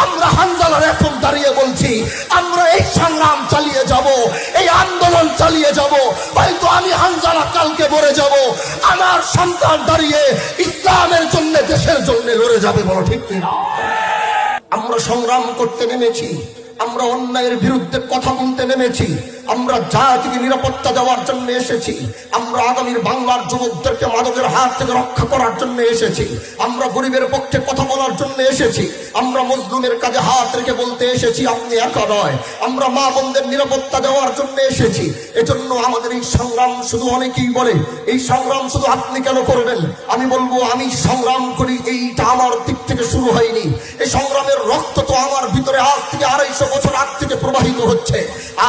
আমরা হানজালার এখন দাঁড়িয়ে বলছি আমরা এই সংগ্রাম চালিয়ে যাব, এই আন্দোলন চালিয়ে যাব। হয়তো আমি হানজালা কালকে মরে যাব, আমার সন্তান দাঁড়িয়ে ইসলামের জন্য, দেশের জন্য লড়ে যাবে। বলো ঠিক কিনা? আমরা সংগ্রাম করতে নেমেছি, আমরা অন্যায়ের বিরুদ্ধে কথা বলতে নেমেছি, আমরা জাতিকে নিরাপত্তা দেওয়ার জন্য এসেছি, আমরা আগামীর বাংলার যুবকদেরকে মাদকের হাত থেকে রক্ষা করার জন্য এসেছি, আমরা গরিবের পক্ষে কথা বলার জন্য এসেছি, আমরা মজলুমের কাজে হাত রেখে বলতে এসেছি আপনি একা নয়, আমরা মা বোনদের নিরাপত্তা দেওয়ার জন্য এসেছি। এজন্য আমাদের এই সংগ্রাম, শুধু অনেকেই বলে এই সংগ্রাম শুধু আপনি কেন করবেন, আমি বলবো আমি সংগ্রাম করি, এইটা আমার দিক থেকে শুরু হয়নি। এই সংগ্রামের রক্ত তো আমার ভিতরে আজ থেকে 250 বছর আগ থেকে প্রবাহিত হচ্ছে।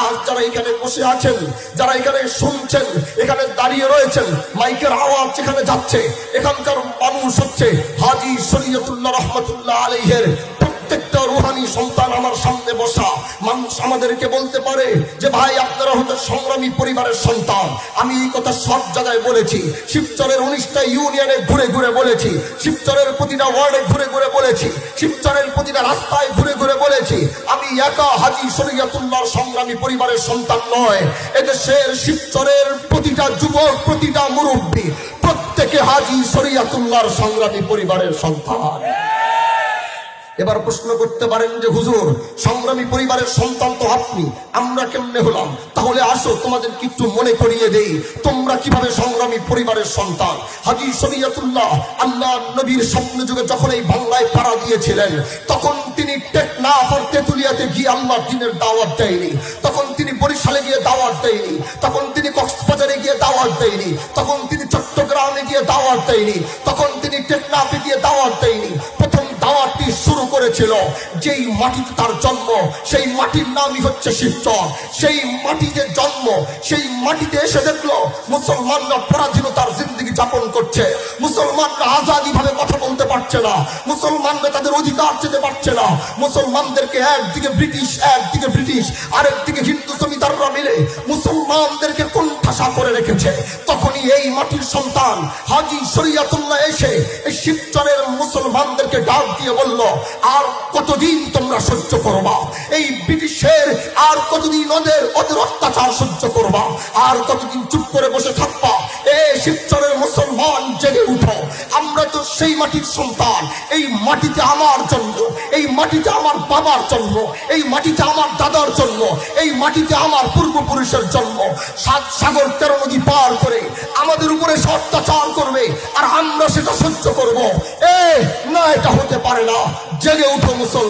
আজ যারা এখানে বসে আছেন, যারা এখানে শুনছেন, এখানে দাঁড়িয়ে রয়েছেন, মাইকের আওয়াজ যেখানে যাচ্ছে, এখানকার মানুষ হচ্ছে হাজী শরীয়তুল্লাহ রহমতুল্লাহ আলাইহির প্রত্যেকটা রুহানি সন্তান আমার সামনে বসা। মানুষ আমাদেরকে বলতে পারে যে ভাই আপনারা হয়তো সংগ্রামী পরিবারের সন্তান। আমি এই কথা সব জায়গায় বলেছি, শিবচরের 19টা ইউনিয়নে ঘুরে ঘুরে বলেছি, শিবচরের প্রতিটা ওয়ার্ডে ঘুরে ঘুরে বলেছি, শিবচরের প্রতিটা রাস্তায় ঘুরে ঘুরে বলেছি আমি একা হাজী শরীয়তুল্লাহর সংগ্রামী পরিবারের সন্তান নয়। এদেশের শিবচরের প্রতিটা যুবক, প্রতিটা মুরব্বী, প্রত্যেকে হাজী শরীয়তুল্লাহর সংগ্রামী পরিবারের সন্তান। এবার প্রশ্ন করতে পারেন যে হুজুর সংগ্রামী পরিবারের সন্তান তো আপনি, আমরা কেমনে হলাম? তাহলে আসো তোমাদের একটু মনে করিয়ে দেই তোমরা কিভাবে সংগ্রামী পরিবারের সন্তান। হাজী শরীয়তুল্লাহ আল্লাহ নবীর স্বপ্ন যুগে যখন এই বাংলায় পাড়া দিয়েছিলেন, তখন তিনি টেকনাফ আর তেতুলিয়াতে গিয়ে আল্লাহর দ্বীনের দাওয়াত দেয়নি, তখন তিনি বরিশালে গিয়ে দাওয়াত দেয়নি, তখন তিনি কক্সবাজারে গিয়ে দাওয়াত দেয়নি, তখন তিনি চট্টগ্রামে গিয়ে দাওয়াত দেয়নি, তখন তিনি টেকনাফে গিয়ে দাওয়াত দেয়নি। প্রথম দাওয়াতটি শুরু করেছিল যেই মাটিতে তার জন্ম, সেই মাটির নামই হচ্ছে শিবচর। সেই মাটিতে জন্ম, সেই মাটিতে এসে দেখলো মুসলমানরা পরাধীনতার জিন্দেগি যাপন করছে, মুসলমানরা আজাদি ভাবে কথা বলতে পারছে না, মুসলমানরা তাদের অধিকার যেতে পারছে না, মুসলমানদেরকে একদিকে ব্রিটিশ আরেকদিকে হিন্দু জমিদাররা মিলে মুসলমানদেরকে কোণঠাসা করে রেখেছে। তখনই এই মাটির সন্তান হাজী শরীয়তুল্লাহ এসে এই শিবচরের মুসলমানদেরকে ডাক দিয়ে বলল আর কতদিন তোমরা সহ্য করবা এই ব্রিটিশের, আর কতদিন ওদের অত্যাচার সহ্য করবা, আর কতদিন চুপ করে বসে থাকবা? শিবচরের মুসলমান জেগে উঠো, আমরা তো সেই মাটির সন্তান। এই মাটিতে আমার জন্ম, এই মাটিতে আমার বাবার জন্ম, এই মাটিতে আমার দাদার জন্ম, এই মাটিতে আমার পূর্বপুরুষের জন্ম। 7 সাগর 13 নদী পার করে আমাদের উপরে অত্যাচার করবে আর আমরা সেটা সহ্য করবো? না, এটা হতে পারে না। জেগে উঠো মুসলমান।